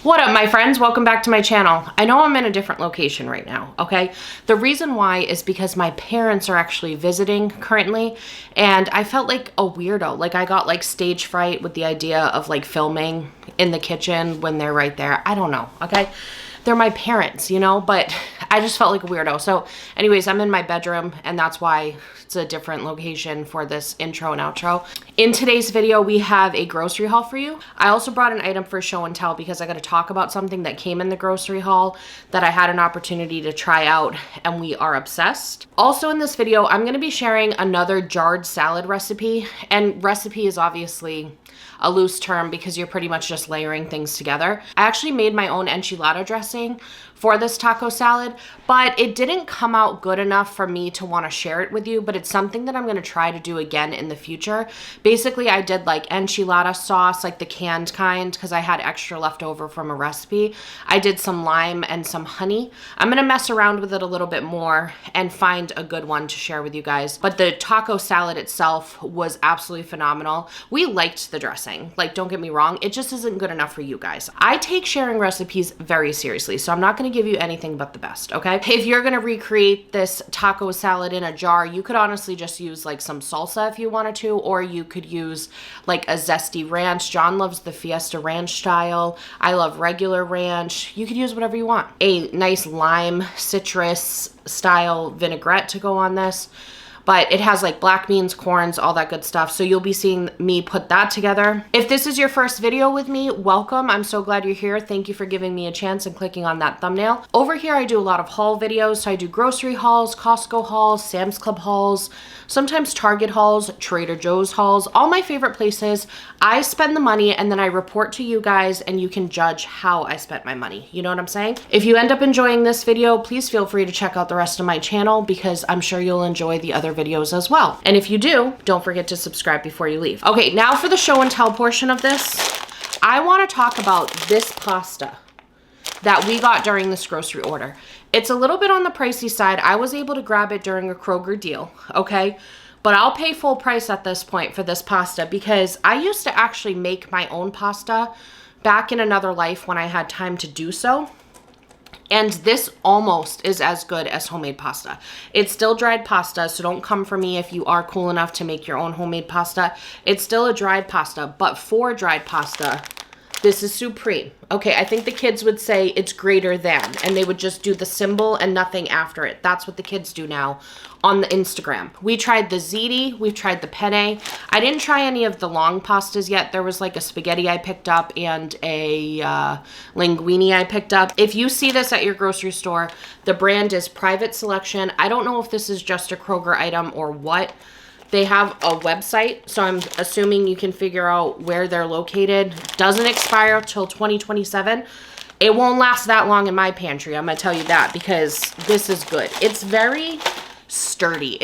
What up, my friends? Welcome back to my channel. I know I'm in a different location right now, okay? The reason why is because my parents are actually visiting currently, and I felt like a weirdo. Like, I got like stage fright with the idea of like filming in the kitchen when they're right there. I don't know, okay? They're my parents, you know, but I just felt like a weirdo. So anyways, I'm in my bedroom, and that's why it's a different location for this intro and outro. In today's video, we have a grocery haul for you. I also brought an item for show and tell because I got to talk about something that came in the grocery haul that I had an opportunity to try out, and we are obsessed. Also in this video, I'm going to be sharing another jarred salad recipe, and recipe is obviously a loose term because you're pretty much just layering things together. I actually made my own enchilada dressing for this taco salad, but it didn't come out good enough for me to want to share it with you, but it's something that I'm going to try to do again in the future. Basically, I did like enchilada sauce, like the canned kind, because I had extra left over from a recipe. I did some lime and some honey. I'm going to mess around with it a little bit more and find a good one to share with you guys. But the taco salad itself was absolutely phenomenal. We liked the dressing. Like, don't get me wrong, it just isn't good enough for you guys. I take sharing recipes very seriously, so I'm not going to give you anything but the best, okay? If you're going to recreate this taco salad in a jar, you could honestly just use like some salsa if you wanted to, or you could use like a zesty ranch. John loves the Fiesta Ranch style. I love regular ranch. You could use whatever you want. A nice lime citrus style vinaigrette to go on this. But it has like black beans, corns, all that good stuff. So you'll be seeing me put that together. If this is your first video with me, welcome. I'm so glad you're here. Thank you for giving me a chance and clicking on that thumbnail. Over here, I do a lot of haul videos. So I do grocery hauls, Costco hauls, Sam's Club hauls, sometimes Target hauls, Trader Joe's hauls, all my favorite places. I spend the money and then I report to you guys and you can judge how I spent my money. You know what I'm saying? If you end up enjoying this video, please feel free to check out the rest of my channel because I'm sure you'll enjoy the other videos as well. And if you do, don't forget to subscribe before you leave. Okay, now for the show and tell portion of this, I want to talk about this pasta that we got during this grocery order. It's a little bit on the pricey side. I was able to grab it during a Kroger deal, okay? But I'll pay full price at this point for this pasta because I used to actually make my own pasta back in another life when I had time to do so. And this almost is as good as homemade pasta. It's still dried pasta, so don't come for me if you are cool enough to make your own homemade pasta. It's still a dried pasta, but for dried pasta, this is supreme. Okay, I think the kids would say it's greater than, and they would just do the symbol and nothing after it. That's what the kids do now on the Instagram. We tried the ziti, we've tried the penne. I didn't try any of the long pastas yet. There was like a spaghetti I picked up and a linguine I picked up. If you see this at your grocery store, the brand is Private Selection. I don't know if this is just a Kroger item or what. They have a website, so I'm assuming you can figure out where they're located. Doesn't expire till 2027. It won't last that long in my pantry, I'm gonna tell you that, because this is good. It's very sturdy.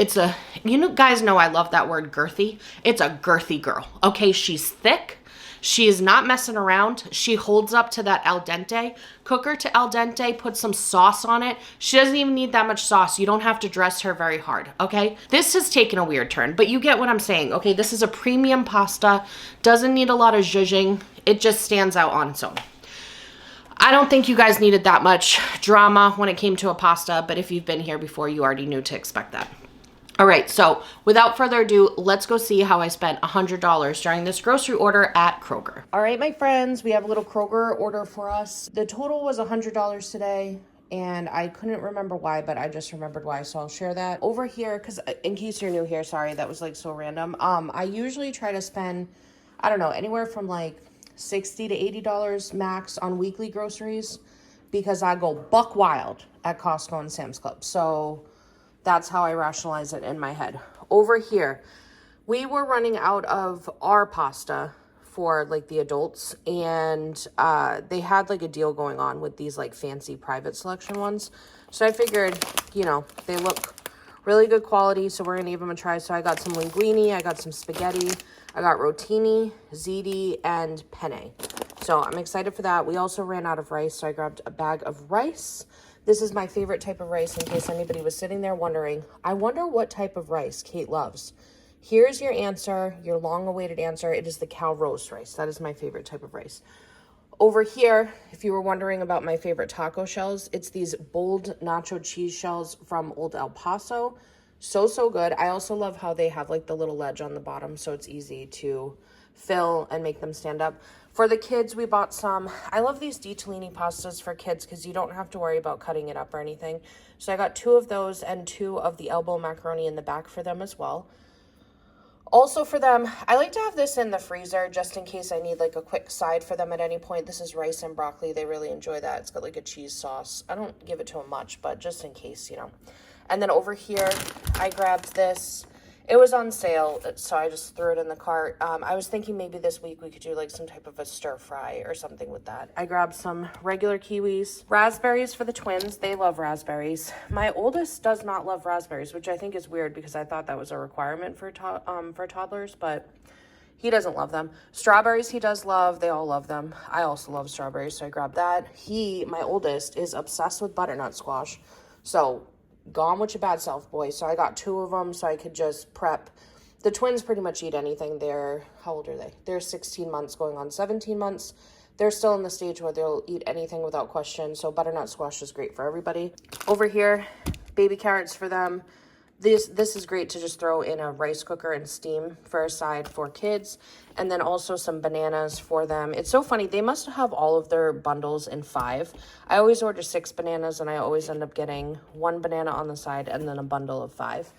You guys know I love that word girthy. It's a girthy girl, okay? She's thick. She is not messing around. She holds up to that al dente. Cook her to al dente, put some sauce on it. She doesn't even need that much sauce. You don't have to dress her very hard, okay? This has taken a weird turn, but you get what I'm saying, okay? This is a premium pasta. Doesn't need a lot of zhuzhing. It just stands out on its own. I don't think you guys needed that much drama when it came to a pasta, but if you've been here before, you already knew to expect that. All right, so without further ado, let's go see how I spent $100 during this grocery order at Kroger. All right, my friends, we have a little Kroger order for us. The total was $100 today, and I couldn't remember why, but I just remembered why, so I'll share that. Over here, because in case you're new here, sorry, that was like so random. I usually try to spend, I don't know, anywhere from like $60 to $80 max on weekly groceries because I go buck wild at Costco and Sam's Club. So that's how I rationalize it in my head. Over here, we were running out of our pasta for like the adults, and they had like a deal going on with these like fancy Private Selection ones. So I figured, you know, they look really good quality, so we're gonna give them a try. So I got some linguine, I got some spaghetti, I got rotini, ziti, and penne. So I'm excited for that. We also ran out of rice, so I grabbed a bag of rice. This is my favorite type of rice, in case anybody was sitting there wondering, I wonder what type of rice Cait loves. Here's your answer, your long-awaited answer. It is the cow roast rice. That is my favorite type of rice. Over here, if you were wondering about my favorite taco shells, it's these bold nacho cheese shells from Old El Paso. So good. I also love how they have like the little ledge on the bottom, so it's easy to fill and make them stand up. For the kids, we bought some, I love these ditalini pastas for kids because you don't have to worry about cutting it up or anything. So I got 2 of those and 2 of the elbow macaroni in the back for them as well. Also for them, I like to have this in the freezer just in case I need like a quick side for them at any point. This is rice and broccoli. They really enjoy that. It's got like a cheese sauce. I don't give it to them much, but just in case, you know. And then over here, I grabbed this. It was on sale, so I just threw it in the cart. I was thinking maybe this week we could do like some type of a stir fry or something with that. I grabbed some regular kiwis, raspberries for the twins. They love raspberries. My oldest does not love raspberries, which I think is weird because I thought that was a requirement for toddlers, but he doesn't love them. Strawberries he does love. They all love them. I also love strawberries, so I grabbed that. My oldest, is obsessed with butternut squash, so gone with your bad self, boy. So I got 2 of them so I could just prep. The twins pretty much eat anything. How old are they? They're 16 months going on 17 months. They're still in the stage where they'll eat anything without question. So butternut squash is great for everybody. Over here, baby carrots for them. This is great to just throw in a rice cooker and steam for a side for kids. And then also some bananas for them. It's so funny. They must have all of their bundles in 5. I always order 6 bananas and I always end up getting 1 banana on the side and then a bundle of 5.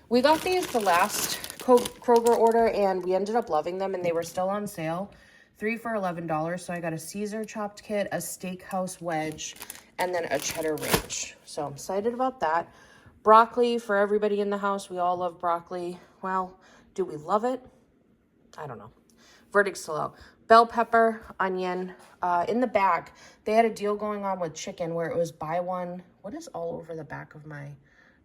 We got these the last Kroger order and we ended up loving them and they were still on sale. 3 for $11. So I got a Caesar chopped kit, a steakhouse wedge, and then a cheddar ranch. So I'm excited about that. Broccoli for everybody in the house. We all love broccoli. Well, do we love it? I don't know. Verdict's still out. Bell pepper, onion. In the back, they had a deal going on with chicken where it was buy one. What is all over the back of my...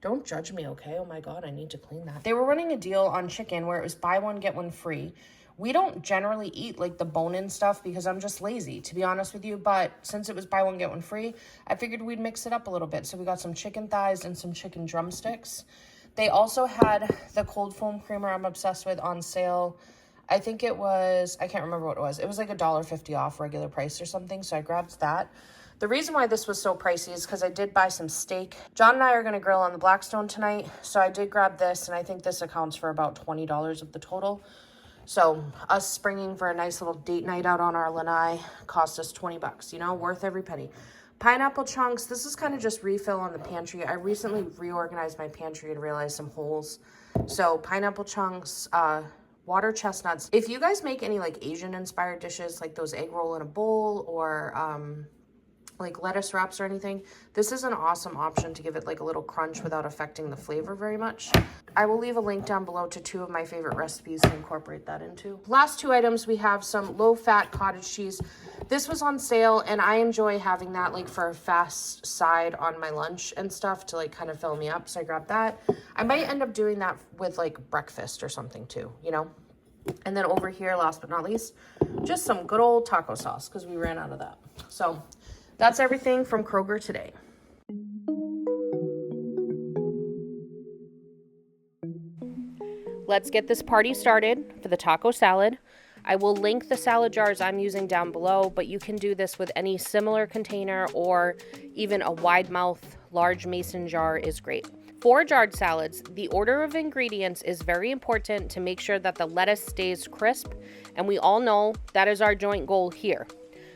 Don't judge me, okay? Oh my God, I need to clean that. They were running a deal on chicken where it was buy one, get one free. We don't generally eat like the bone-in stuff because I'm just lazy, to be honest with you. But since it was buy one, get one free, I figured we'd mix it up a little bit. So we got some chicken thighs and some chicken drumsticks. They also had the cold foam creamer I'm obsessed with on sale. I think it was, I can't remember what it was. It was like $1.50 off regular price or something. So I grabbed that. The reason why this was so pricey is because I did buy some steak. John and I are going to grill on the Blackstone tonight. So I did grab this, and I think this accounts for about $20 of the total. So us springing for a nice little date night out on our lanai cost us $20, you know, worth every penny. Pineapple chunks. This is kind of just refill on the pantry. I recently reorganized my pantry and realized some holes. So pineapple chunks, water chestnuts. If you guys make any like Asian inspired dishes, like those egg roll in a bowl or like lettuce wraps or anything, this is an awesome option to give it like a little crunch without affecting the flavor very much. I will leave a link down below to 2 of my favorite recipes to incorporate that into. Last 2 items, we have some low-fat cottage cheese. This was on sale and I enjoy having that like for a fast side on my lunch and stuff to like kind of fill me up. So I grabbed that. I might end up doing that with like breakfast or something too, you know? And then over here, last but not least, just some good old taco sauce because we ran out of that. So that's everything from Kroger today. Let's get this party started for the taco salad. I will link the salad jars I'm using down below, but you can do this with any similar container or even a wide mouth, large mason jar is great. For jarred salads, the order of ingredients is very important to make sure that the lettuce stays crisp, and we all know that is our joint goal here.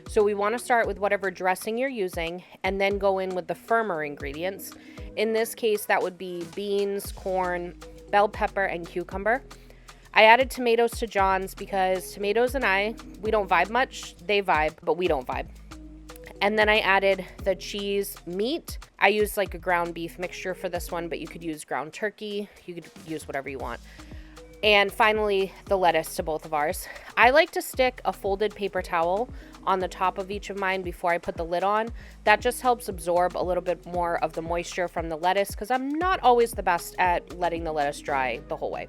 So we want to start with whatever dressing you're using and then go in with the firmer ingredients. In this case, that would be beans, corn, bell pepper, and cucumber. I added tomatoes to John's because tomatoes and we don't vibe much. They vibe, but we don't vibe. And then I added the cheese meat. I used like a ground beef mixture for this one, but you could use ground turkey. You could use whatever you want. And finally, the lettuce to both of ours. I like to stick a folded paper towel on the top of each of mine before I put the lid on. That just helps absorb a little bit more of the moisture from the lettuce because I'm not always the best at letting the lettuce dry the whole way.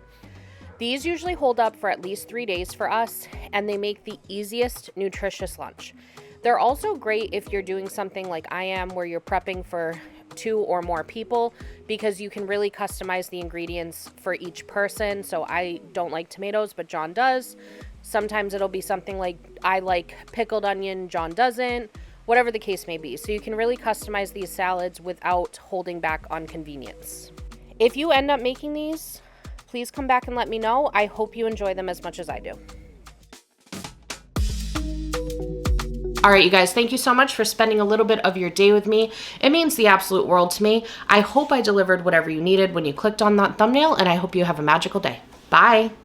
These usually hold up for at least 3 days for us, and they make the easiest, nutritious lunch. They're also great if you're doing something like I am, where you're prepping for 2 or more people, because you can really customize the ingredients for each person. So I don't like tomatoes, but John does. Sometimes it'll be something like I like pickled onion, John doesn't, whatever the case may be. So you can really customize these salads without holding back on convenience. If you end up making these, please come back and let me know. I hope you enjoy them as much as I do. All right, you guys, thank you so much for spending a little bit of your day with me. It means the absolute world to me. I hope I delivered whatever you needed when you clicked on that thumbnail, and I hope you have a magical day. Bye.